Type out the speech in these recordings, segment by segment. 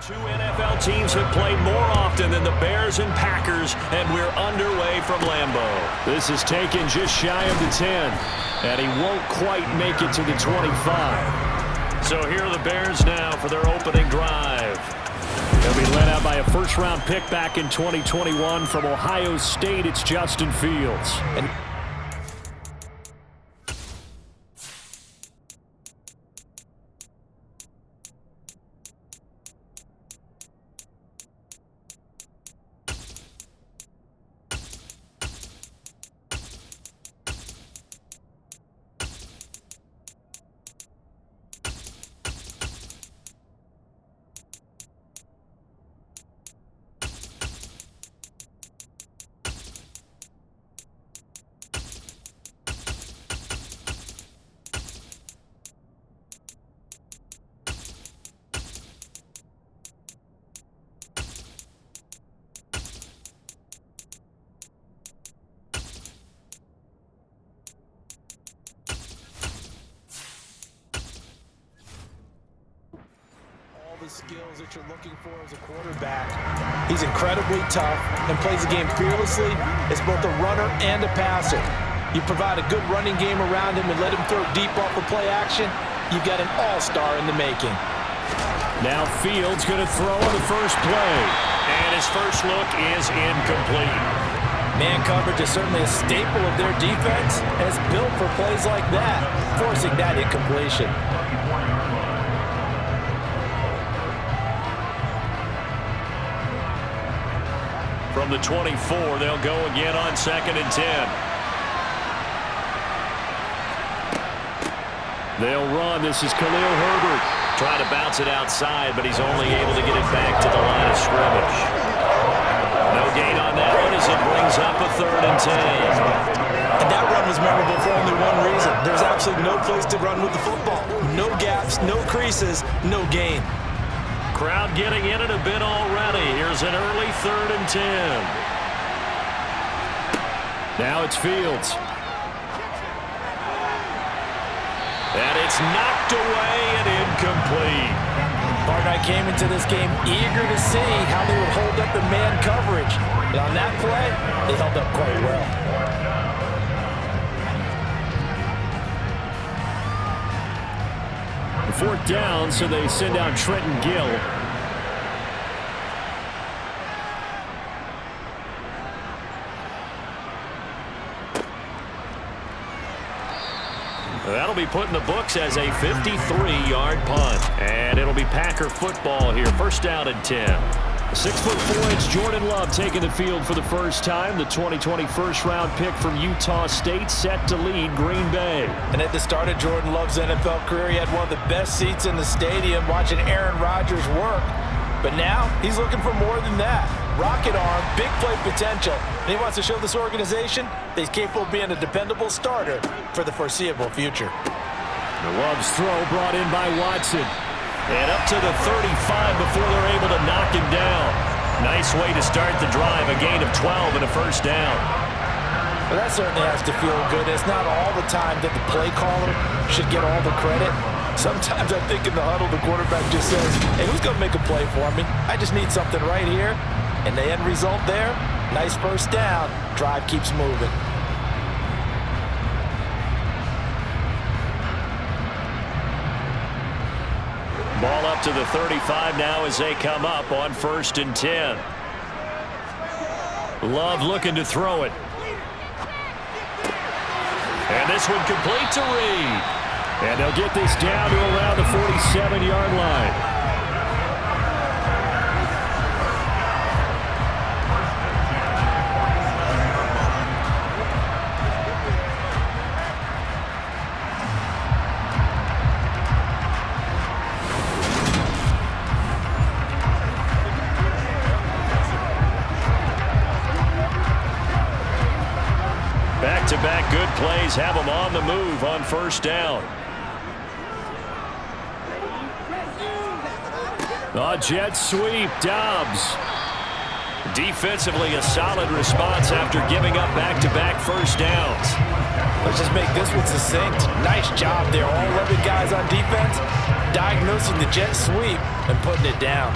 Two NFL teams have played more often than the Bears and Packers, and we're underway from Lambeau. This is taken just shy of the 10, and he won't quite make it to the 25. So here are the Bears now for their opening drive. They'll be led out by a first-round pick back in 2021 from Ohio State. It's Justin Fields. The skills that you're looking for as a quarterback. He's incredibly tough and plays the game fearlessly as both a runner and a passer. You provide a good running game around him and let him throw deep off of play action, you've got an all-star in the making. Now Fields going to throw on the first play, and his first look is incomplete. Man coverage is certainly a staple of their defense, and it's built for plays like that, forcing that incompletion. From the 24, they'll go again on 2nd and 10. They'll run. This is Khalil Herbert. Trying to bounce it outside, but he's only able to get it back to the line of scrimmage. No gain on that one as it brings up a 3rd and 10. And that run was memorable for only one reason. There's absolutely no place to run with the football. No gaps, no creases, no gain. Crowd getting in it a bit already. Here's an early 3rd and 10. Now it's Fields. And it's knocked away and incomplete. Partner came into this game eager to see how they would hold up in man coverage. And on that play, they held up quite well. 4th down, so they send out Trenton Gill. That'll be put in the books as a 53-yard punt. And it'll be Packer football here. 1st down and 10. 6'4" Jordan Love taking the field for the first time. The 2020 first-round pick from Utah State set to lead Green Bay. And at the start of Jordan Love's NFL career, he had one of the best seats in the stadium watching Aaron Rodgers work. But now he's looking for more than that. Rocket arm, big play potential. And he wants to show this organization that he's capable of being a dependable starter for the foreseeable future. The Love's throw brought in by Watson. And up to the 35 before they're able to knock him down. Nice way to start the drive, a gain of 12 and a 1st down. Well, that certainly has to feel good. It's not all the time that the play caller should get all the credit. Sometimes I think in the huddle, the quarterback just says, hey, who's going to make a play for me? I just need something right here. And the end result there, nice 1st down. Drive keeps moving. Ball up to the 35 now as they come up on 1st and 10. Love looking to throw it. And this one complete to Reed. And they'll get this down to around the 47-yard line. Back-to-back good plays have them on the move on 1st down. A jet sweep, Dobbs. Defensively, a solid response after giving up back-to-back 1st downs. Let's just make this one succinct. Nice job there. All 11 guys on defense diagnosing the jet sweep and putting it down.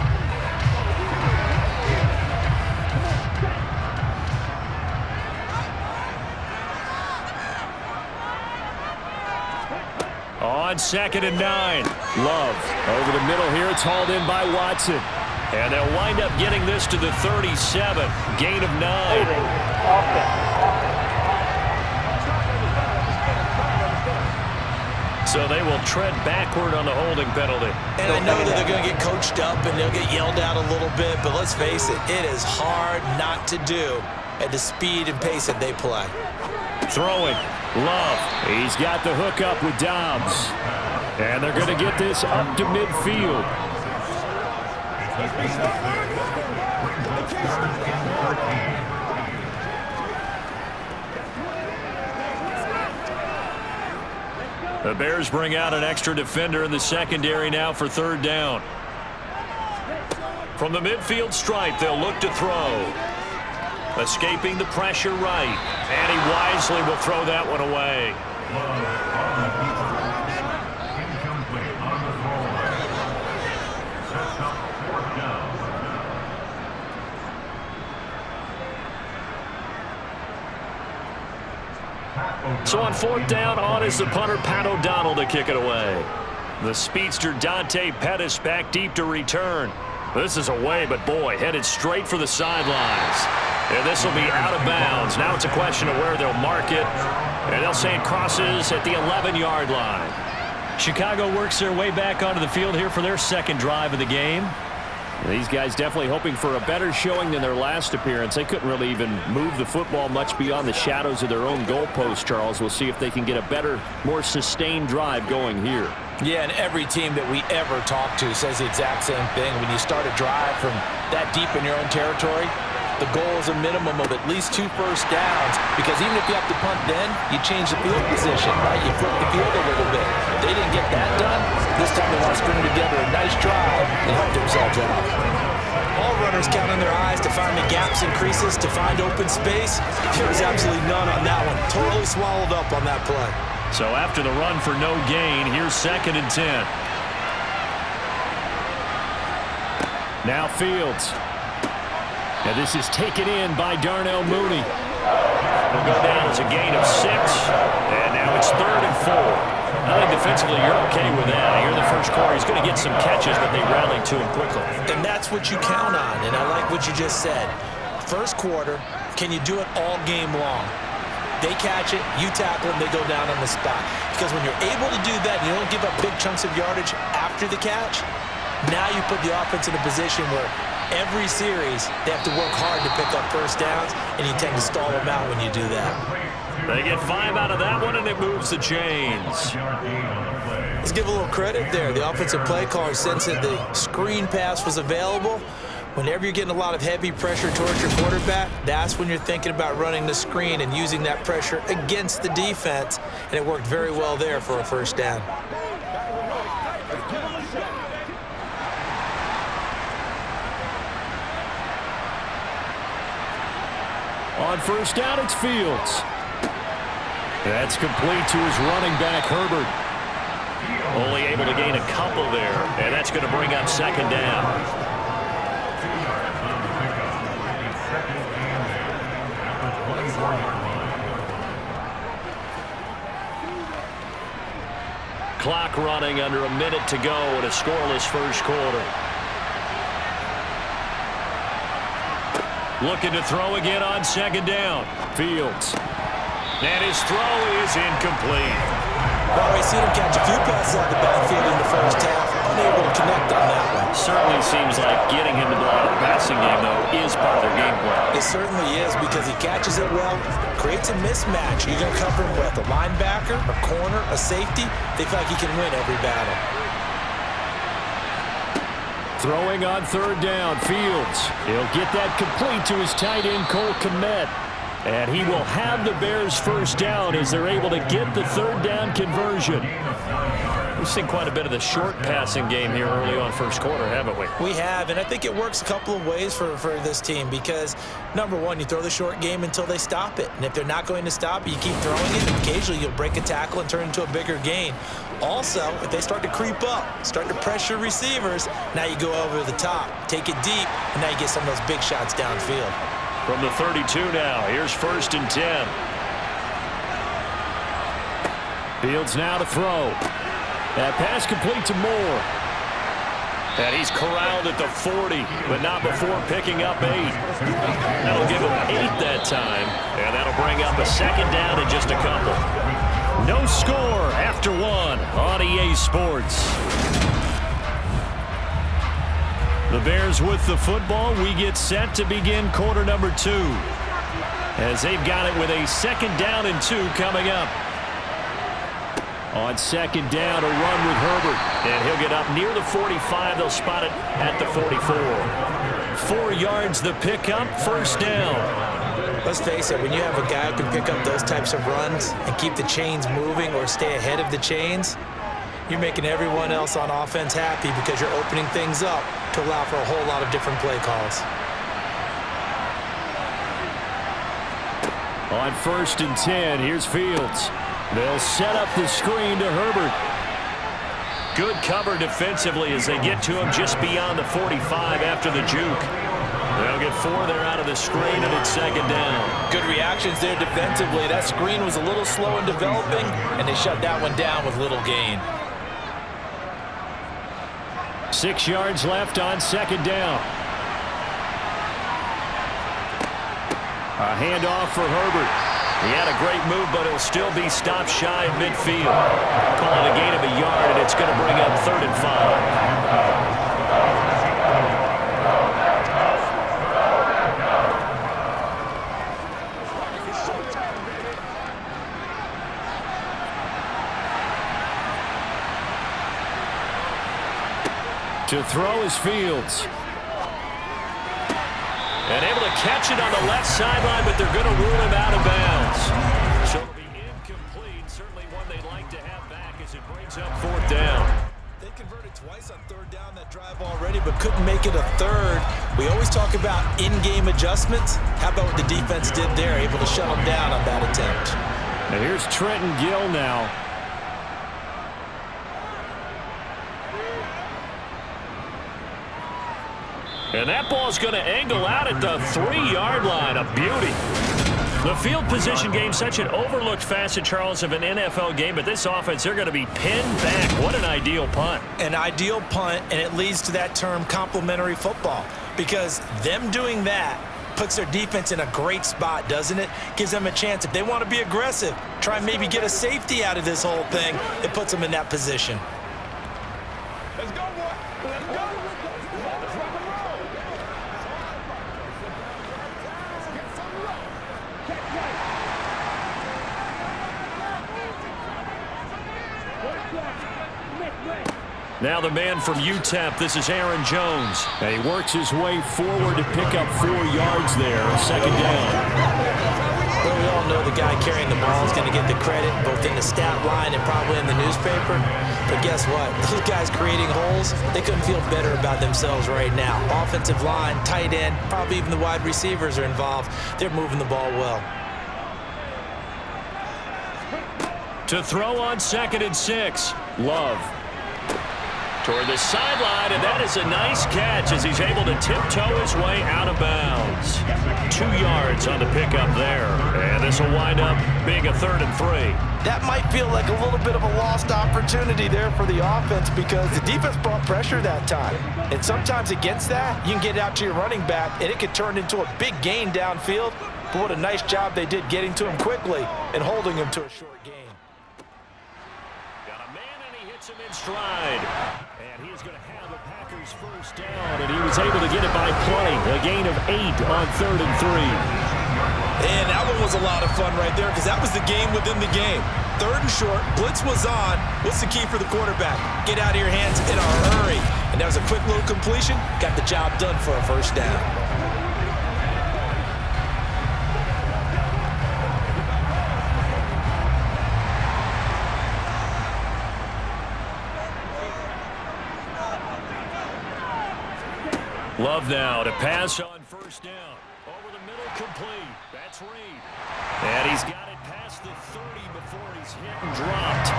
On 2nd and 9. Love over the middle here. It's hauled in by Watson. And they'll wind up getting this to the 37. Gain of 9. So they will tread backward on the holding penalty. And I know that they're going to get coached up and they'll get yelled at a little bit, but let's face it, it is hard not to do at the speed and pace that they play. Throwing. Love. He's got the hook up with Dobbs. And they're going to get this up to midfield. The Bears bring out an extra defender in the secondary now for 3rd down. From the midfield stripe, they'll look to throw. Escaping the pressure right. And he wisely will throw that one away. So on 4th down, on is the punter, Pat O'Donnell, to kick it away. The speedster Dante Pettis back deep to return. This is away, but boy, headed straight for the sidelines. And this will be out of bounds. Now it's a question of where they'll mark it. And they'll say it crosses at the 11-yard line. Chicago works their way back onto the field here for their 2nd drive of the game. These guys definitely hoping for a better showing than their last appearance. They couldn't really even move the football much beyond the shadows of their own goalpost, Charles. We'll see if they can get a better, more sustained drive going here. Yeah, and every team that we ever talk to says the exact same thing. When you start a drive from that deep in your own territory, the goal is a minimum of at least 2 first downs, because even if you have to punt then, you change the field position, right? You flip the field a little bit. They didn't get that done. This time they want to string together a nice drive and help themselves out. All runners count on their eyes to find the gaps and creases, to find open space. There was absolutely none on that one. Totally swallowed up on that play. So after the run for no gain, here's 2nd and 10. Now Fields. And this is taken in by Darnell Mooney. It'll go down as a gain of 6. And now it's 3rd and 4. I think defensively you're okay with that. Here in the first quarter, he's going to get some catches, but they rallied to him quickly. And that's what you count on, and I like what you just said. First quarter, can you do it all game long? They catch it, you tackle them, they go down on the spot. Because when you're able to do that, and you don't give up big chunks of yardage after the catch, now you put the offense in a position where every series they have to work hard to pick up first downs, and you tend to stall them out when you do that. They get 5 out of that one, and it moves the chains. Let's give a little credit there. The offensive play caller sensed that the screen pass was available. Whenever you're getting a lot of heavy pressure towards your quarterback, that's when you're thinking about running the screen and using that pressure against the defense, and it worked very well there for a first down. On first down, it's Fields. That's complete to his running back, Herbert. Only able to gain a couple there, and that's going to bring up 2nd down. Clock running under a minute to go in a scoreless first quarter. Looking to throw again on 2nd down. Fields. And his throw is incomplete. Well, we've seen him catch a few passes out of the backfield in the first half. Unable to connect on that one. Certainly seems like getting him the ball in the passing game, though, is part of their game plan. It certainly is, because he catches it well, creates a mismatch. You're going to cover him with a linebacker, a corner, a safety. They feel like he can win every battle. Throwing on 3rd down, Fields. He'll get that complete to his tight end, Cole Kmet. And he will have the Bears first down as they're able to get the 3rd down conversion. We've seen quite a bit of the short passing game here early on first quarter, haven't we? We have, and I think it works a couple of ways for this team, because, number one, you throw the short game until they stop it. And if they're not going to stop it, you keep throwing it, and occasionally you'll break a tackle and turn it into a bigger gain. Also, if they start to creep up, start to pressure receivers, now you go over the top, take it deep, and now you get some of those big shots downfield. From the 32 now, here's 1st and 10. Fields now to throw. That pass complete to Moore. And he's corralled at the 40, but not before picking up 8. That'll give him 8 that time, and that'll bring up a second down in just a couple. No score after 1 on EA Sports. The Bears with the football. We get set to begin quarter number 2, as they've got it with a second down and 2 coming up. On second down, a run with Herbert. And he'll get up near the 45. They'll spot it at the 44. 4 yards the pickup, first down. Let's face it, when you have a guy who can pick up those types of runs and keep the chains moving or stay ahead of the chains, you're making everyone else on offense happy because you're opening things up to allow for a whole lot of different play calls. On first and 10, here's Fields. They'll set up the screen to Herbert. Good cover defensively as they get to him just beyond the 45 after the juke. They'll get 4 there out of the screen, and it's second down. Good reactions there defensively. That screen was a little slow in developing, and they shut that one down with little gain. 6 yards left on second down. A handoff for Herbert. He had a great move, but he'll still be stopped shy of midfield. Call it a gain of a yard, and it's going to bring up 3rd and 5. To throw is Fields. And able to catch it on the left sideline, but they're going to rule him out of bounds. So it'll be incomplete. Certainly one they'd like to have back as it brings up 4th down. They converted twice on 3rd down that drive already, but couldn't make it a 3rd. We always talk about in-game adjustments. How about what the defense did there, able to shut them down on that attempt? Now here's Trenton Gill now. And that ball's going to angle out at the 3-yard line. A beauty. The field position game, such an overlooked facet, Charles, of an NFL game. But this offense, they're going to be pinned back. What an ideal punt. An ideal punt, and it leads to that term complementary football. Because them doing that puts their defense in a great spot, doesn't it? Gives them a chance. If they want to be aggressive, try and maybe get a safety out of this whole thing, it puts them in that position. Let's go, boy. Let's go. Now the man from UTEP, this is Aaron Jones. And he works his way forward to pick up 4 yards there, second down. Well, we all know the guy carrying the ball is going to get the credit, both in the stat line and probably in the newspaper. But guess what? Those guys creating holes, they couldn't feel better about themselves right now. Offensive line, tight end, probably even the wide receivers are involved. They're moving the ball well. To throw on 2nd and 6, Love. Toward the sideline, and that is a nice catch as he's able to tiptoe his way out of bounds. 2 yards on the pickup there, and this will wind up being a 3rd and 3. That might feel like a little bit of a lost opportunity there for the offense because the defense brought pressure that time. And sometimes against that, you can get out to your running back, and it could turn into a big gain downfield. But what a nice job they did getting to him quickly and holding him to a short gain. Got a man, and he hits him in stride. And he's going to have the Packers first down, and he was able to get it by play. A gain of 8 on 3rd and 3. And that one was a lot of fun right there because that was the game within the game. 3rd and short, blitz was on. What's the key for the quarterback? Get out of your hands in a hurry. And that was a quick little completion. Got the job done for a first down. Love now to pass on first down. Over the middle, complete. That's Reed. And he's got it past the 30 before he's hit and dropped.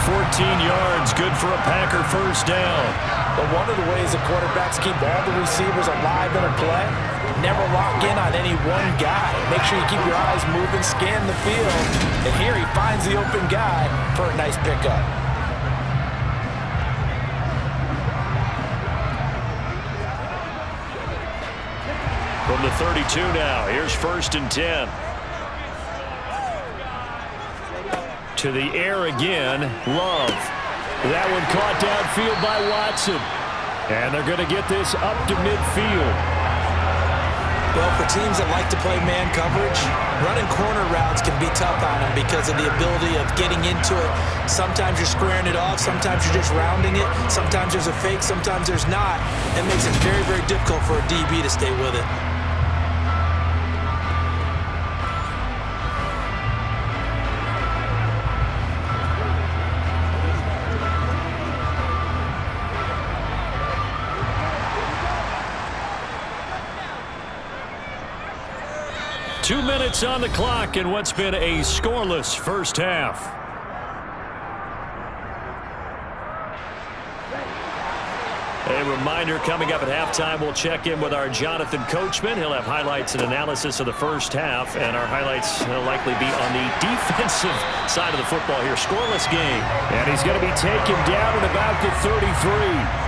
14 yards, good for a Packer first down. But one of the ways the quarterbacks keep all the receivers alive in a play, never lock in on any one guy. Make sure you keep your eyes moving, scan the field. And here he finds the open guy for a nice pickup. From the 32 now, here's 1st and 10. To the air again, Love. That one caught downfield by Watson. And they're going to get this up to midfield. Well, for teams that like to play man coverage, running corner routes can be tough on them because of the ability of getting into it. Sometimes you're squaring it off. Sometimes you're just rounding it. Sometimes there's a fake. Sometimes there's not. It makes it very, very difficult for a DB to stay with it. 2 minutes on the clock in what's been a scoreless first half. A reminder, coming up at halftime, we'll check in with our Jonathan Coachman. He'll have highlights and analysis of the first half, and our highlights will likely be on the defensive side of the football here. Scoreless game. And he's going to be taken down at about the 33.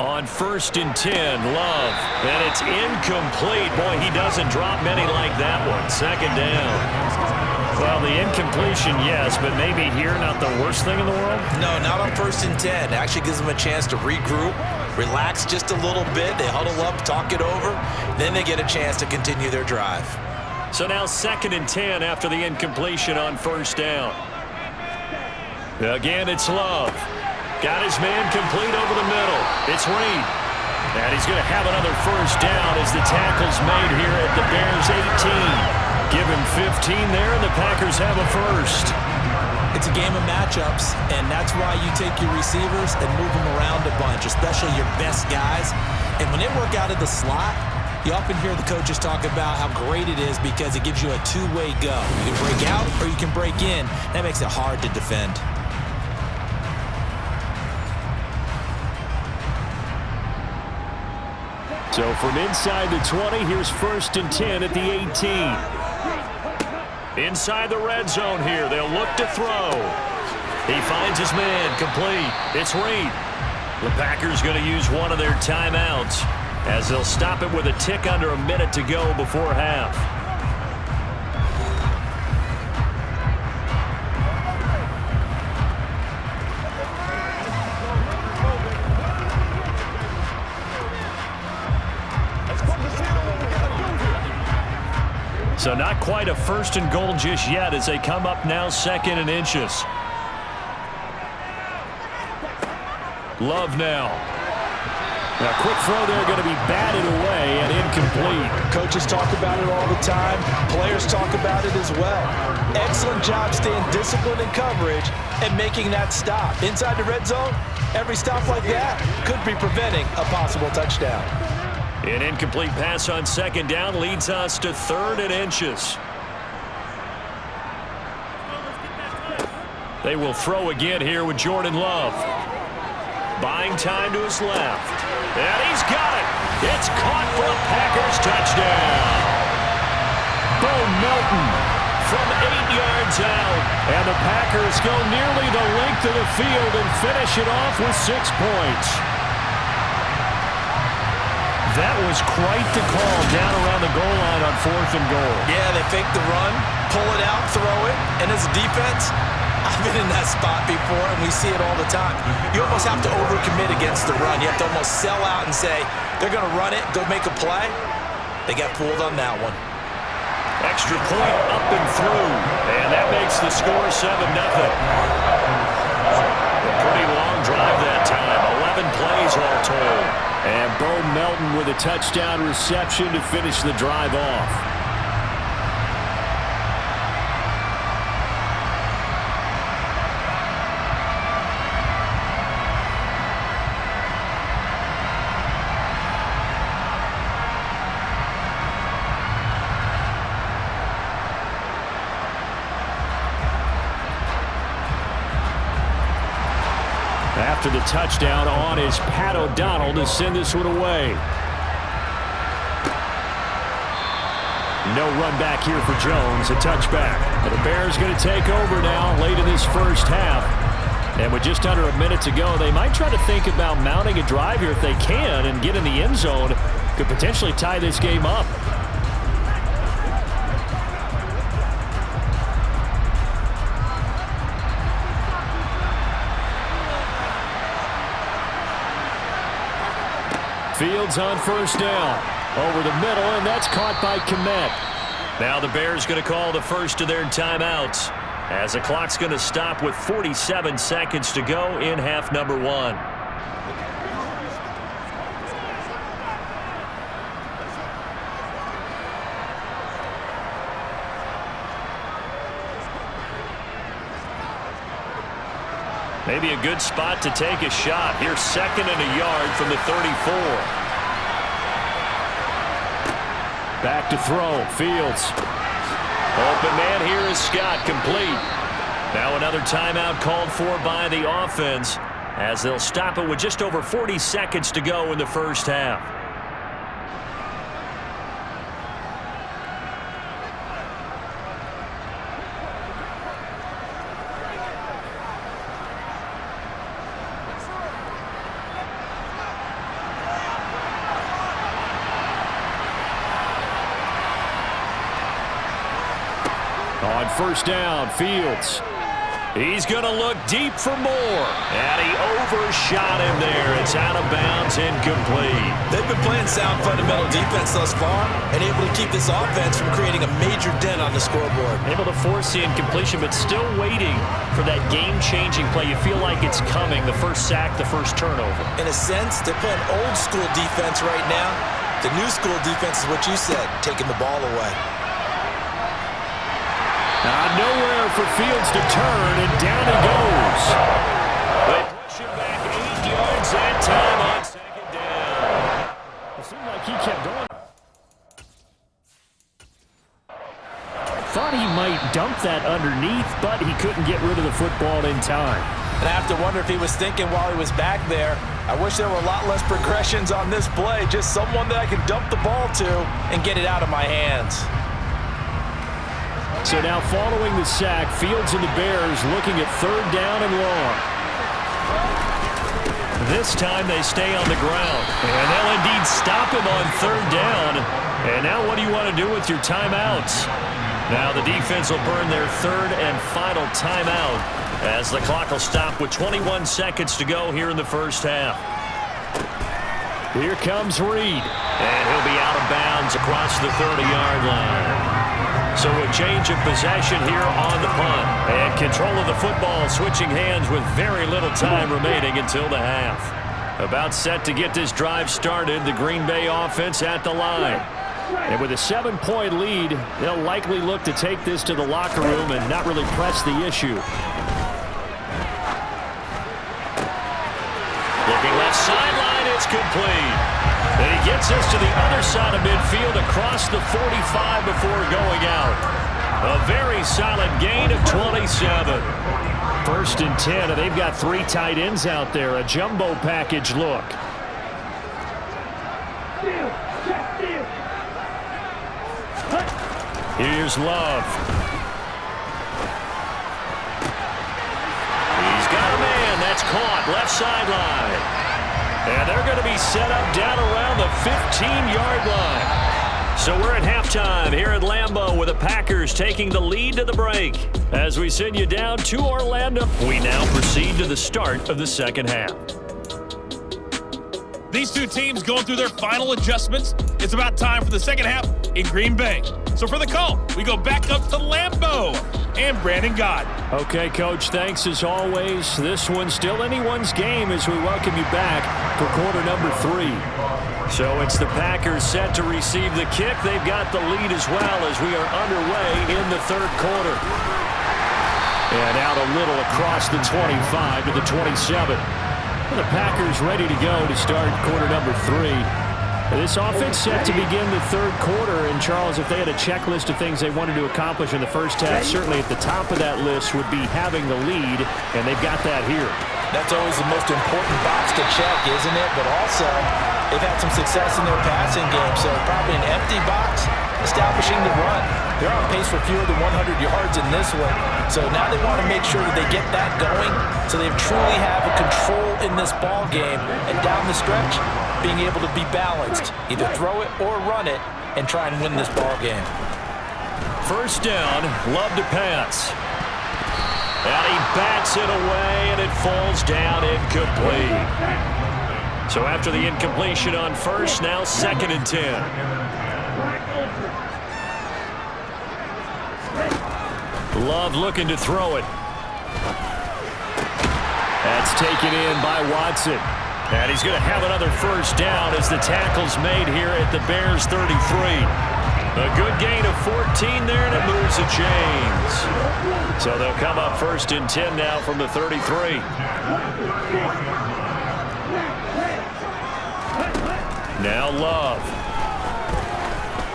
On 1st and 10, Love. And it's incomplete. Boy, he doesn't drop many like that one. 2nd down. Well, the incompletion, yes, but maybe here not the worst thing in the world? No, not on 1st and 10. It actually gives them a chance to regroup, relax just a little bit. They huddle up, talk it over. Then they get a chance to continue their drive. So now 2nd and 10 after the incompletion on 1st down. Again, it's Love. Got his man complete over the middle. It's Reed. And he's going to have another 1st down as the tackle's made here at the Bears 18. Give him 15 there, and the Packers have a 1st. It's a game of matchups, and that's why you take your receivers and move them around a bunch, especially your best guys. And when they work out of the slot, you often hear the coaches talk about how great it is because it gives you a two-way go. You can break out or you can break in. That makes it hard to defend. So from inside the 20, here's 1st and 10 at the 18. Inside the red zone here, they'll look to throw. He finds his man complete. It's Reed. The Packers going to use one of their timeouts as they'll stop it with a tick under a minute to go before half. So not quite a 1st and goal just yet as they come up now 2nd and inches. Love now. Now quick throw there going to be batted away and incomplete. Coaches talk about it all the time. Players talk about it as well. Excellent job staying disciplined in coverage and making that stop. Inside the red zone, every stop like that could be preventing a possible touchdown. An incomplete pass on 2nd down leads us to 3rd and inches. They will throw again here with Jordan Love. Buying time to his left. And he's got it. It's caught for a Packers touchdown. Bo Melton from 8 yards out. And the Packers go nearly the length of the field and finish it off with 6 points. That was quite the call down around the goal line on 4th and goal. Yeah, they fake the run, pull it out, throw it, and as a defense, I've been in that spot before, and we see it all the time. You almost have to overcommit against the run. You have to almost sell out and say, they're going to run it, go make a play. They got fooled on that one. Extra point up and through, and that makes the score 7-0. A pretty long drive that time, 11 plays all told. And Bo Melton with a touchdown reception to finish the drive off. after the touchdown on is Pat O'Donnell to send this one away. No run back here for Jones, a touchback. The Bears going to take over now late in this first half. And with just under a minute to go, they might try to think about mounting a drive here if they can and get in the end zone. Could potentially tie this game up. Fields on first down. Over the middle, and that's caught by Kmet. Now the Bears going to call the first of their timeouts, as the clock's going to stop with 47 seconds to go in half number one. Maybe a good spot to take a shot. Here's 2nd and a yard from the 34. Back to throw. Fields. Open man here is Scott, complete. Now another timeout called for by the offense, as they'll stop it with just over 40 seconds to go in the first half. On first down, Fields. He's going to look deep for more. And he overshot him there. It's out of bounds, incomplete. They've been playing sound fundamental defense thus far and able to keep this offense from creating a major dent on the scoreboard. Able to force the incompletion, but still waiting for that game-changing play. You feel like it's coming, the first sack, the first turnover. In a sense, they're playing old-school defense right now. The new-school defense is what you said, taking the ball away. Nowhere for Fields to turn, and down he goes. They push him back 8 yards that time on 2nd down. It seemed like he kept going. Thought he might dump that underneath, but he couldn't get rid of the football in time. And I have to wonder if he was thinking while he was back there, I wish there were a lot less progressions on this play, just someone that I can dump the ball to and get it out of my hands. So now following the sack, Fields and the Bears looking at 3rd down and long. This time they stay on the ground. And they'll indeed stop him on 3rd down. And now what do you want to do with your timeouts? Now the defense will burn their 3rd and final timeout, as the clock will stop with 21 seconds to go here in the first half. Here comes Reed. And he'll be out of bounds across the 30-yard line. So a change of possession here on the punt. And control of the football switching hands with very little time remaining until the half. About set to get this drive started, the Green Bay offense at the line. And with a 7-point lead, they'll likely look to take this to the locker room and not really press the issue. Looking left sideline, it's complete. And he gets us to the other side of midfield across the 45 before going out. A very solid gain of 27. 1st and 10, and they've got 3 tight ends out there. A jumbo package look. Here's Love. He's got a man. That's caught. Left sideline. And they're going to be set up down around the 15-yard line. So we're at halftime here at Lambeau with the Packers taking the lead to the break. As we send you down to Orlando, we now proceed to the start of the second half. These two teams going through their final adjustments. It's about time for the second half in Green Bay. So for the call, we go back up to Lambeau and Brandon Gott. Okay, Coach, thanks as always. This one's still anyone's game as we welcome you back for quarter number 3. So it's the Packers set to receive the kick. They've got the lead as well as we are underway in the 3rd quarter. And out a little across the 25 to the 27. And the Packers ready to go to start quarter number 3. This offense set to begin the 3rd quarter. And, Charles, if they had a checklist of things they wanted to accomplish in the first half, certainly at the top of that list would be having the lead, and they've got that here. That's always the most important box to check, isn't it? But also, they've had some success in their passing game, so probably an empty box, establishing the run. They're on pace for fewer than 100 yards in this one, so now they want to make sure that they get that going so they truly have a control in this ball game, and down the stretch, being able to be balanced, either throw it or run it, and try and win this ball game. First down, Love to pass. And he bats it away, and it falls down incomplete. So after the incompletion on first, now 2nd and 10. Love looking to throw it. That's taken in by Watson. And he's going to have another first down as the tackle's made here at the Bears' 33. A good gain of 14 there, and it moves the chains. So they'll come up 1st and 10 now from the 33. Now Love.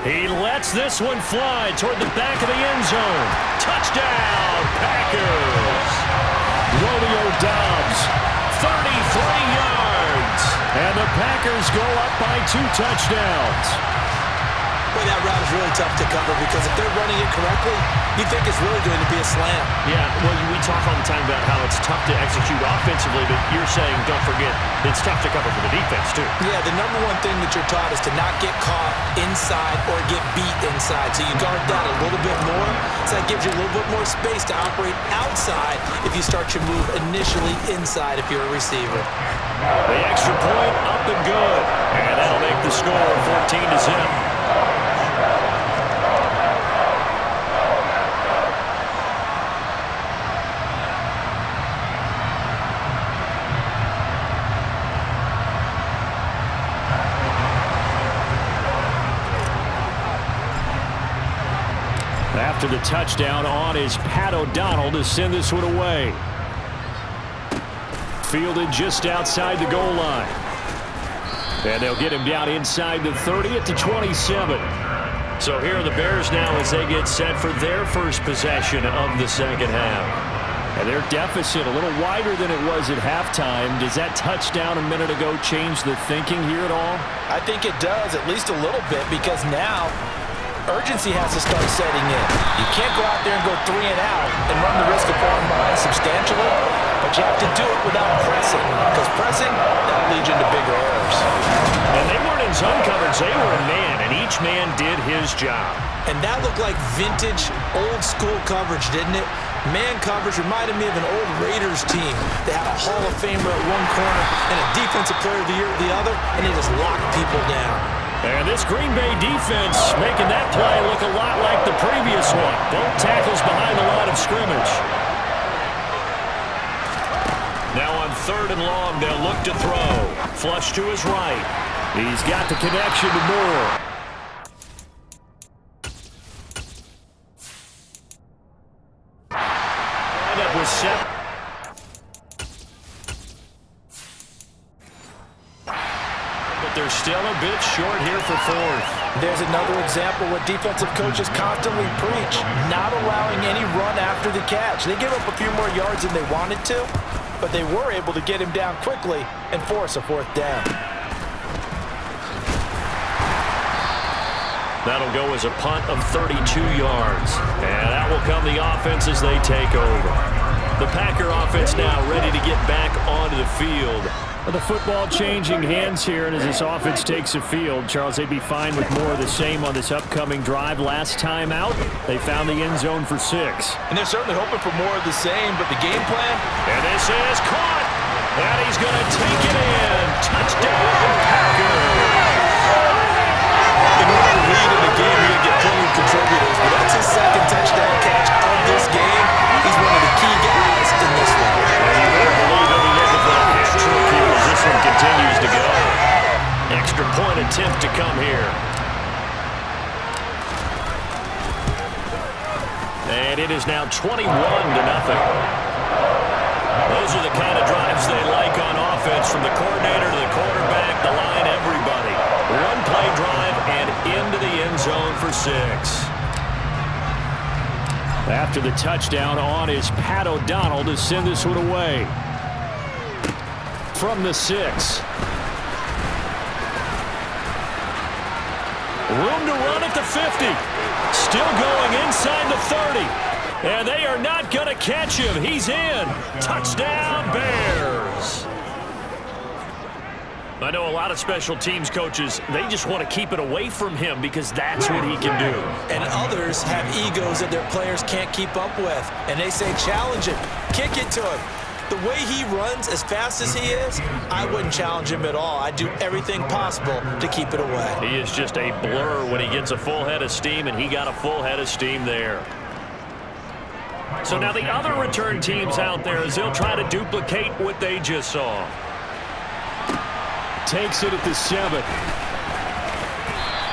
He lets this one fly toward the back of the end zone. Touchdown, Packers. Romeo Doubs, 33 yards. And the Packers go up by 2 touchdowns. Boy, that route is really tough to cover because if they're running it correctly, you think it's really going to be a slam. Yeah, well, we talk all the time about how it's tough to execute offensively, but you're saying, don't forget, it's tough to cover for the defense, too. Yeah, the number one thing that you're taught is to not get caught inside or get beat inside. So you guard that a little bit more. So that gives you a little bit more space to operate outside if you start your move initially inside if you're a receiver. The extra point up and good. And that'll make the score 14-0. After the touchdown on is Pat O'Donnell to send this one away. Fielded just outside the goal line. And they'll get him down inside the 30 at the 27. So here are the Bears now as they get set for their first possession of the second half. And their deficit a little wider than it was at halftime. Does that touchdown a minute ago change the thinking here at all? I think it does, at least a little bit, because now urgency has to start setting in. You can't go out there and go 3 and out and run the risk of falling behind substantially, but you have to do it without pressing, because pressing, that'll lead you into bigger errors. And they weren't in zone coverage, they were in man, and each man did his job. And that looked like vintage, old-school coverage, didn't it? Man coverage reminded me of an old Raiders team. They had a Hall of Famer at one corner and a Defensive Player of the Year at the other, and they just locked people down. And this Green Bay defense making that play look a lot like the previous one. Both tackles behind the line of scrimmage. Now on 3rd and long, they'll look to throw. Flush to his right. He's got the connection to Moore. And up with 7. They're still a bit short here for 4th. There's another example what defensive coaches constantly preach, not allowing any run after the catch. They give up a few more yards than they wanted to, but they were able to get him down quickly and force a 4th down. That'll go as a punt of 32 yards. And that will come the offense as they take over. The Packer offense now ready to get back onto the field. The football changing hands here, and as this offense takes the field, Charles, they'd be fine with more of the same on this upcoming drive. Last time out, they found the end zone for 6. And they're certainly hoping for more of the same, but the game plan? And this is caught. And he's going to take it in. Touchdown, Packers. In order to lead in the game, you're going to get plenty of contributors, but that's his 2nd touchdown catch of this game. He's one of the key guys in this one. This one continues to go. Extra point attempt to come here. And it is now 21-0. Those are the kind of drives they like on offense, from the coordinator to the quarterback, the line, everybody. One play drive and into the end zone for 6. After the touchdown on is Pat O'Donnell to send this one away. from the 6. Room to run at the 50. Still going inside the 30. And they are not going to catch him. He's in. Touchdown, Bears. I know a lot of special teams coaches, they just want to keep it away from him because that's what he can do. And others have egos that their players can't keep up with. And they say, challenge him, kick it to him. The way he runs as fast as he is, I wouldn't challenge him at all. I'd do everything possible to keep it away. He is just a blur when he gets a full head of steam, and he got a full head of steam there. So now the other return teams out there as they'll try to duplicate what they just saw. Takes it at the 7.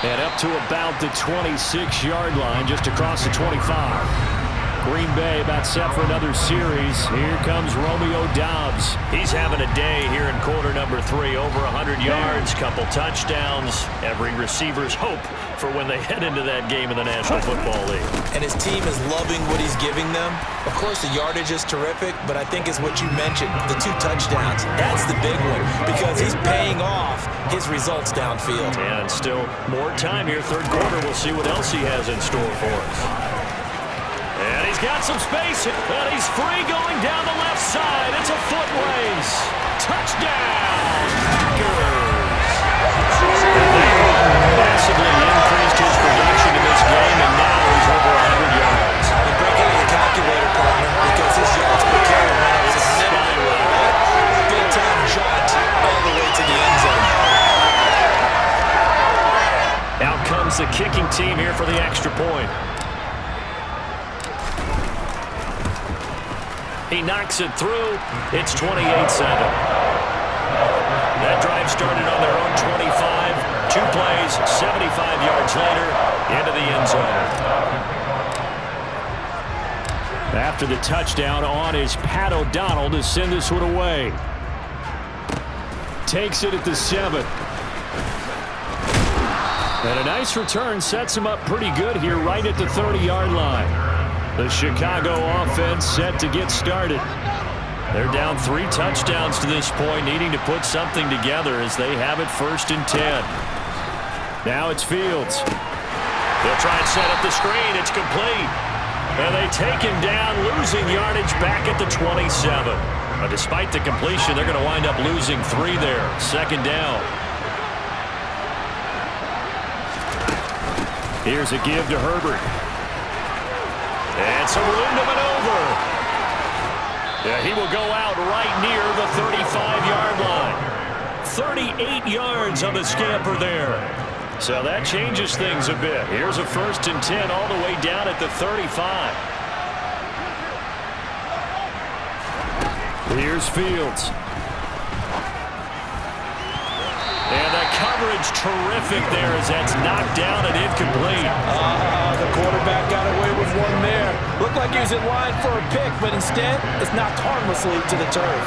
And up to about the 26-yard line, just across the 25. Green Bay about set for another series. Here comes Romeo Doubs. He's having a day here in quarter number 3. Over 100 yards, couple touchdowns. Every receiver's hope for when they head into that game in the National Football League. And his team is loving what he's giving them. Of course, the yardage is terrific, but I think is what you mentioned, the 2 touchdowns. That's the big one because he's paying off his results downfield. And still more time here. Third quarter, we'll see what else he has in store for us. And he's got some space, and he's free going down the left side. It's a foot race. Touchdown, Packers. Massively increased his production in this game, and now he's over 100 yards. And break out your calculator, partner, because his yards per carry went up significantly. Big-time jaunt all the way to the end zone. Out comes the kicking team here for the extra point. He knocks it through. It's 28-7. That drive started on their own 25. 2 plays, 75 yards later, into the end zone. After the touchdown on is Pat O'Donnell to send this one away. Takes it at the 7. And a nice return sets him up pretty good here right at the 30-yard line. The Chicago offense set to get started. They're down 3 touchdowns to this point, needing to put something together as they have it 1st and 10. Now it's Fields. They'll try and set up the screen. It's complete. And they take him down, losing yardage back at the 27. But despite the completion, they're going to wind up losing 3 there. 2nd down. Here's a give to Herbert. And some room to maneuver. Yeah, he will go out right near the 35-yard line. 38 yards on the scamper there. So that changes things a bit. Here's a 1st and 10 all the way down at the 35. Here's Fields. And the coverage terrific there as that's knocked down and incomplete. The quarterback got away with one there. Looked like he was in line for a pick, but instead, it's knocked harmlessly to the turf.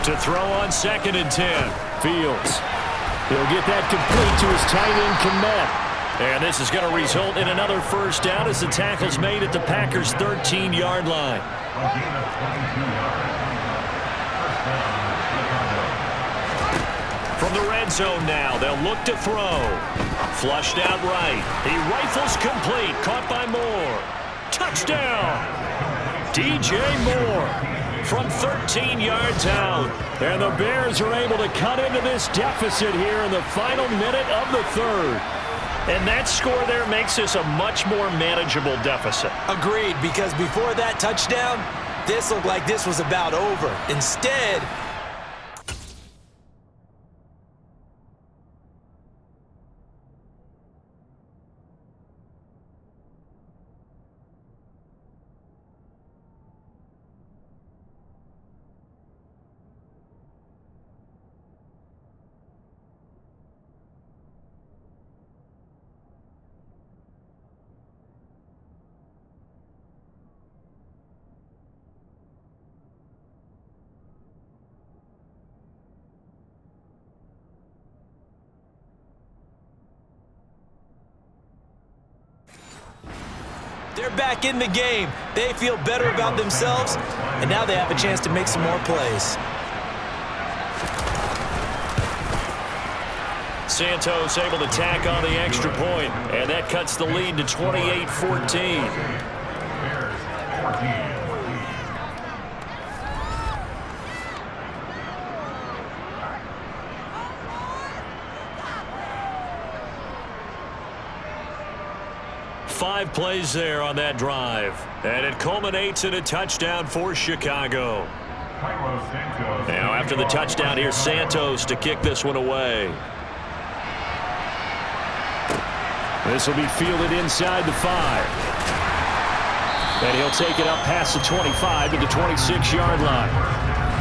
To throw on 2nd and 10. Fields. He'll get that complete to his tight end, Kmet. And this is going to result in another 1st down as the tackle's made at the Packers' 13-yard line. From the red zone now, they'll look to throw. Flushed out right. He rifles complete. Caught by Moore. Touchdown! DJ Moore from 13 yards out. And the Bears are able to cut into this deficit here in the final minute of the 3rd. And that score there makes this a much more manageable deficit. Agreed, because before that touchdown, this looked like this was about over. Instead, They're back in the game. They feel better about themselves, and now they have a chance to make some more plays. Santos able to tack on the extra point, and that cuts the lead to 28-14. 5 plays there on that drive, and it culminates in a touchdown for Chicago. Now after the touchdown, here's Santos to kick this one away. This will be fielded inside the 5. And he'll take it up past the 25 to the 26-yard line.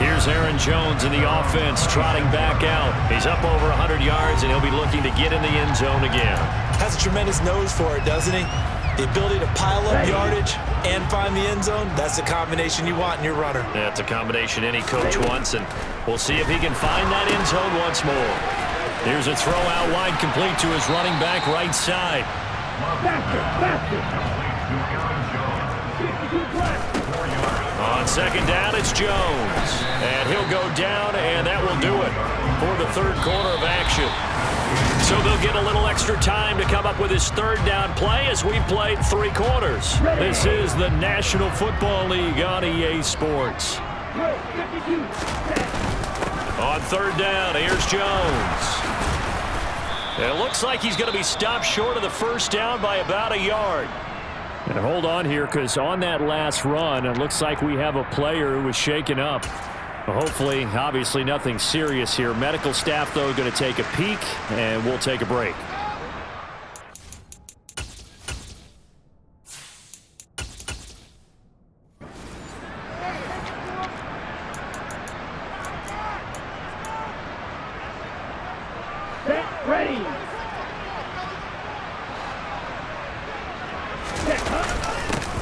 Here's Aaron Jones in the offense trotting back out. He's up over 100 yards, and he'll be looking to get in the end zone again. Has a tremendous nose for it, doesn't he? The ability to pile up yardage and find the end zone, that's the combination you want in your runner. Yeah, it's a combination any coach wants, and we'll see if he can find that end zone once more. Here's a throw out wide, complete to his running back right side. On second down, it's Jones. And he'll go down, and that will do it for the third quarter of action. So they'll get a little extra time to come up with his third down play as we've played 3 quarters. This is the National Football League on EA Sports. On third down, here's Jones. It looks like he's going to be stopped short of the first down by about a yard. And hold on here, because on that last run, it looks like we have a player who was shaken up. Hopefully, obviously nothing serious here. Medical staff, though, going to take a peek, and we'll take a break. Ready.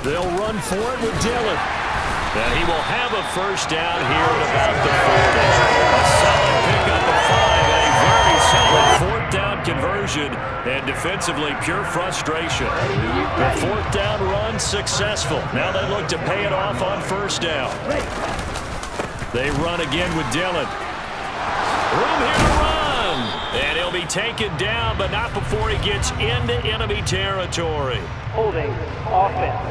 They'll run for it with Dillon. And he will have a first down here at about the 40. A solid pickup of 5 and a very solid 4th down conversion. And defensively, pure frustration. The 4th down run successful. Now they look to pay it off on first down. They run again with Dillon. Room here to run. And he'll be taken down, but not before he gets into enemy territory. Holding. Offense.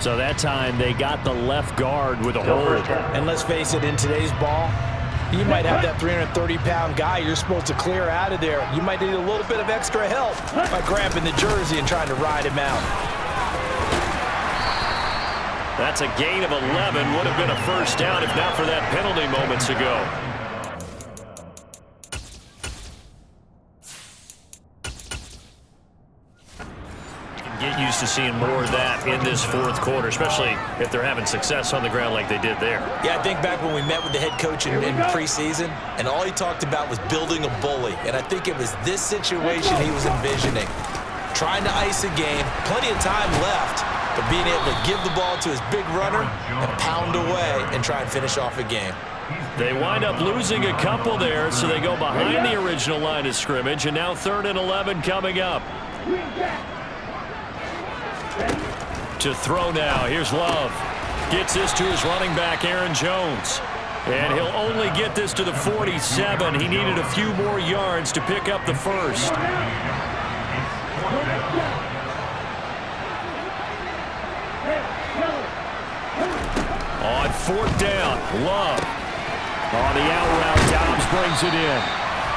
So that time they got the left guard with a hold. And let's face it, in today's ball, you might have that 330-pound guy you're supposed to clear out of there. You might need a little bit of extra help by grabbing the jersey and trying to ride him out. That's a gain of 11. Would have been a first down if not for that penalty moments ago. Get used to seeing more of that in this 4th quarter, especially if they're having success on the ground like they did there. Yeah, I think back when we met with the head coach in preseason, and all he talked about was building a bully. And I think it was this situation he was envisioning. Trying to ice a game, plenty of time left, but being able to give the ball to his big runner and pound away and try and finish off a game. They wind up losing a couple there, so they go behind the original line of scrimmage, and now 3rd and 11 coming up. To throw now. Here's Love. Gets this to his running back, Aaron Jones. And he'll only get this to the 47. He needed a few more yards to pick up the first. On 4th down, Love. On the out route, Dobbs brings it in.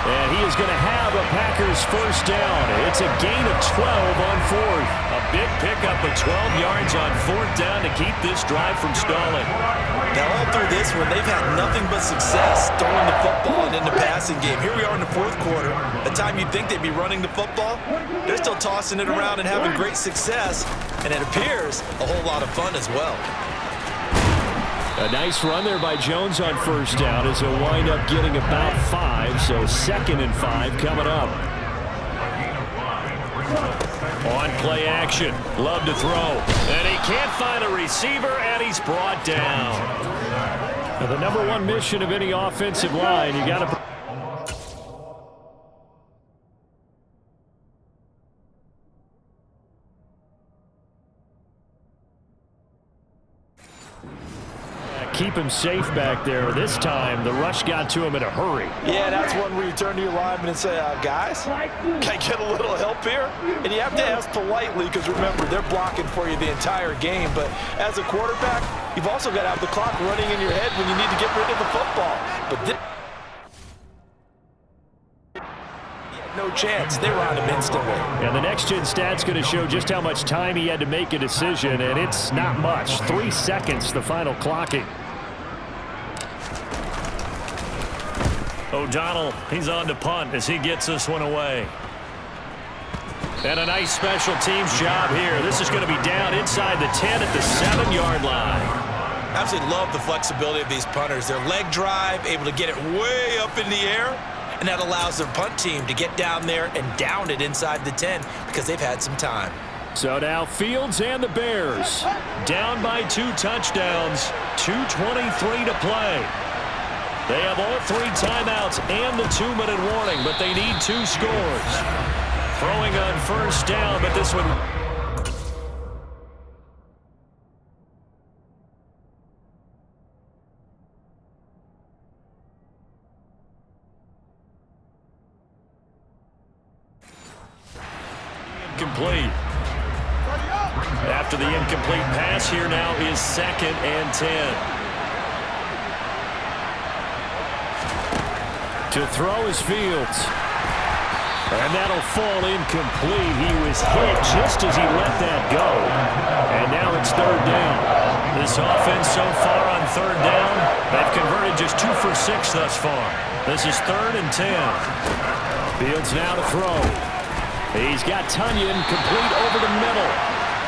And he is going to have a Packers first down. It's a gain of 12 on 4th. A big pickup of 12 yards on 4th down to keep this drive from stalling. Now all through this one, they've had nothing but success throwing the football and in the passing game. Here we are in the 4th quarter. The time you'd think they'd be running the football, they're still tossing it around and having great success. And it appears a whole lot of fun as well. A nice run there by Jones on first down as he'll wind up getting about 5, so 2nd and 5 coming up. On play action, Love to throw, and he can't find a receiver, and he's brought down. Now, the number 1 mission of any offensive line, you got to keep him safe back there. This time, the rush got to him in a hurry. Yeah, that's one where you turn to your lineman and say, guys, can I get a little help here? And you have to ask politely because, remember, they're blocking for you the entire game. But as a quarterback, you've also got to have the clock running in your head when you need to get rid of the football. But no chance. They were on him instantly. And the next-gen stat's going to show just how much time he had to make a decision, and it's not much. 3 seconds, the final clocking. O'Donnell, he's on to punt as he gets this one away. And a nice special teams job here. This is going to be down inside the 10 at the 7-yard line. Absolutely love the flexibility of these punters. Their leg drive, able to get it way up in the air. And that allows their punt team to get down there and down it inside the 10 because they've had some time. So now Fields and the Bears down by 2 touchdowns, 2:23 to play. They have all 3 timeouts and the 2-minute warning, but they need 2 scores. Throwing on first down, but this one... Incomplete. After the incomplete pass, here now is 2nd and 10. To throw is Fields. And that'll fall incomplete. He was hit just as he let that go. And now it's 3rd down. This offense so far on 3rd down, they've converted just 2 for 6 thus far. This is 3rd and 10. Fields now to throw. He's got Tunyon complete over the middle.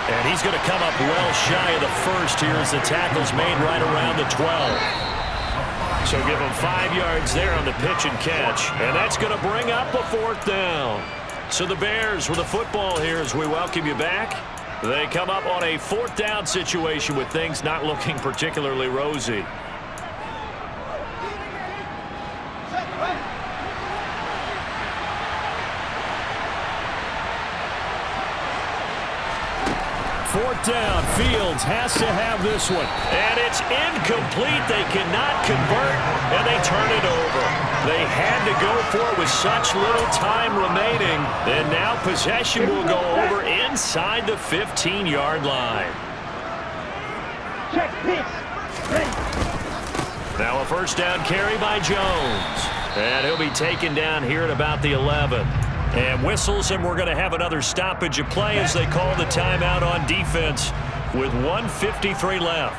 And he's going to come up well shy of the first here as the tackle's made right around the 12. So give him 5 yards there on the pitch and catch. And that's going to bring up a 4th down. So the Bears with the football here as we welcome you back. They come up on a 4th down situation with things not looking particularly rosy. Fourth down, Fields has to have this one. And it's incomplete. They cannot convert, and they turn it over. They had to go for it with such little time remaining. And now possession will go over inside the 15-yard line. Check this. Now a first down carry by Jones. And he'll be taken down here at about the 11. And whistles, and we're going to have another stoppage of play as they call the timeout on defense with 1:53 left.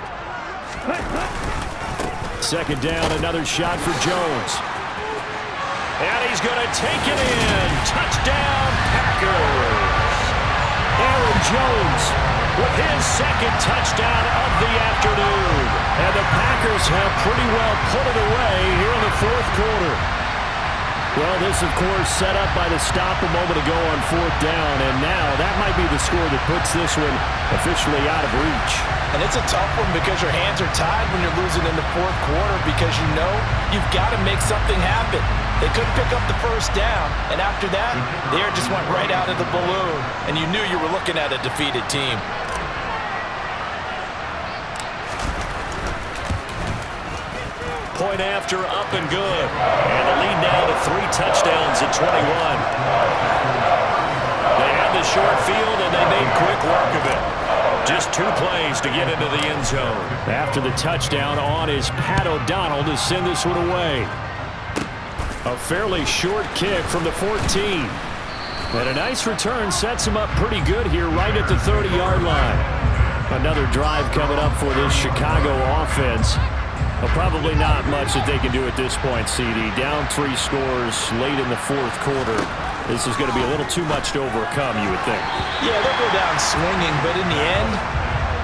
2nd down, another shot for Jones. And he's going to take it in. Touchdown, Packers. Aaron Jones with his 2nd touchdown of the afternoon. And the Packers have pretty well put it away here in the 4th quarter. Well, this, of course, set up by the stop a moment ago on 4th down, and now that might be the score that puts this one officially out of reach. And it's a tough one because your hands are tied when you're losing in the 4th quarter because you know you've got to make something happen. They couldn't pick up the first down, and after that, the air just went right out of the balloon, and you knew you were looking at a defeated team. Point after, up and good. And the lead now to 3 touchdowns at 21. They had the short field, and they made quick work of it. Just 2 plays to get into the end zone. After the touchdown, on is Pat O'Donnell to send this one away. A fairly short kick from the 14. And a nice return sets him up pretty good here right at the 30-yard line. Another drive coming up for this Chicago offense. Well, probably not much that they can do at this point, CD. Down 3 scores late in the 4th quarter. This is going to be a little too much to overcome, you would think. Yeah, they'll go down swinging, but in the end,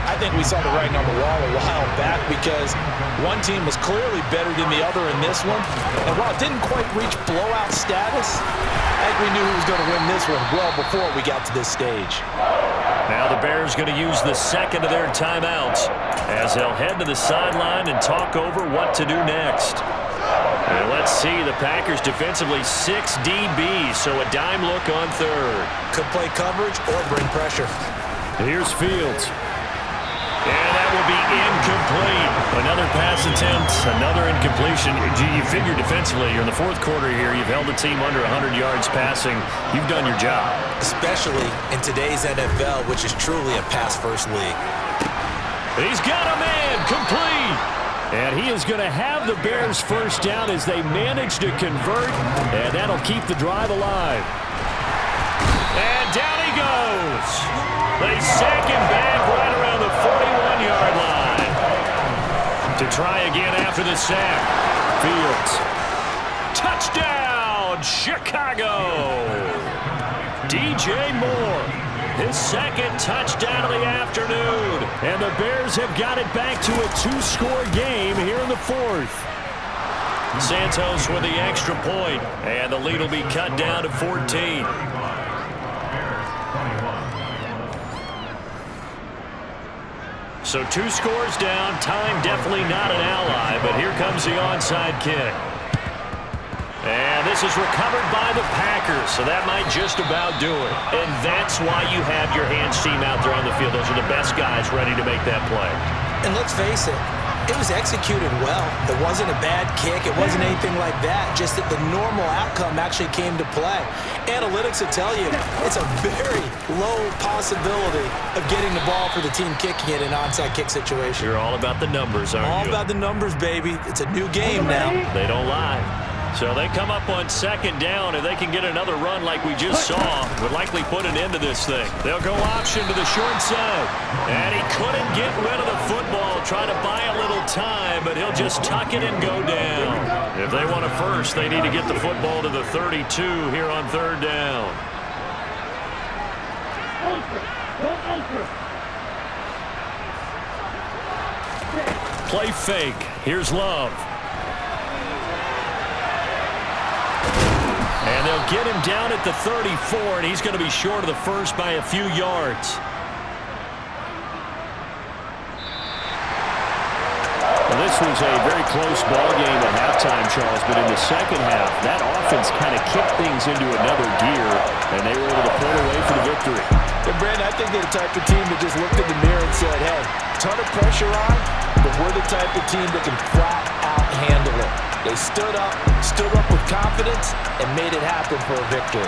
I think we saw the writing on the wall a while back because one team was clearly better than the other in this one. And while it didn't quite reach blowout status, I think we knew who was going to win this one well before we got to this stage. Now the Bears going to use the 2nd of their timeouts as they'll head to the sideline and talk over what to do next. And let's see, the Packers defensively 6 DBs, so a dime look on 3rd. Could play coverage or bring pressure. Here's Fields. And that will be incomplete. Another pass attempt, another incompletion. You figure defensively, you're in the fourth quarter here. You've held the team under 100 yards passing. You've done your job. Especially in today's NFL, which is truly a pass-first league. He's got a man, complete. And he is going to have the Bears first down as they manage to convert. And that'll keep the drive alive. And down he goes. They sack him back right around the 41-yard line. To try again after the sack. Fields. Touchdown, Chicago. DJ Moore. His second touchdown of the afternoon. And the Bears have got it back to a two-score game here in the fourth. Santos with the extra point. And the lead will be cut down to 14. So 2 scores down. Time definitely not an ally, but here comes the onside kick. And this is recovered by the Packers, so that might just about do it. And that's why you have your hands team out there on the field. Those are the best guys ready to make that play. And let's face it, it was executed well. It wasn't a bad kick. It wasn't anything like that. Just that the normal outcome actually came to play. Analytics will tell you it's a very low possibility of getting the ball for the team kicking it in an onside kick situation. You're all about the numbers, aren't you? All about the numbers, baby. It's a new game now. They don't lie. So they come up on second down, and they can get another run like we just saw. Would likely put an end to this thing. They'll go option to the short side. And he couldn't get rid of the football. Try to buy a little time, but he'll just tuck it and go down. If they want a first, they need to get the football to the 32 here on third down. Play fake. Here's Love. And they'll get him down at the 34, and he's going to be short of the first by a few yards. Well, this was a very close ball game at halftime, Charles, but in the second half, that offense kind of kicked things into another gear, and they were able to pull away for the victory. And Brandon, I think they're the type of team that just looked in the mirror and said, hey, ton of pressure on, but we're the type of team that can flat out handle it. They stood up with confidence, and made it happen for a victory.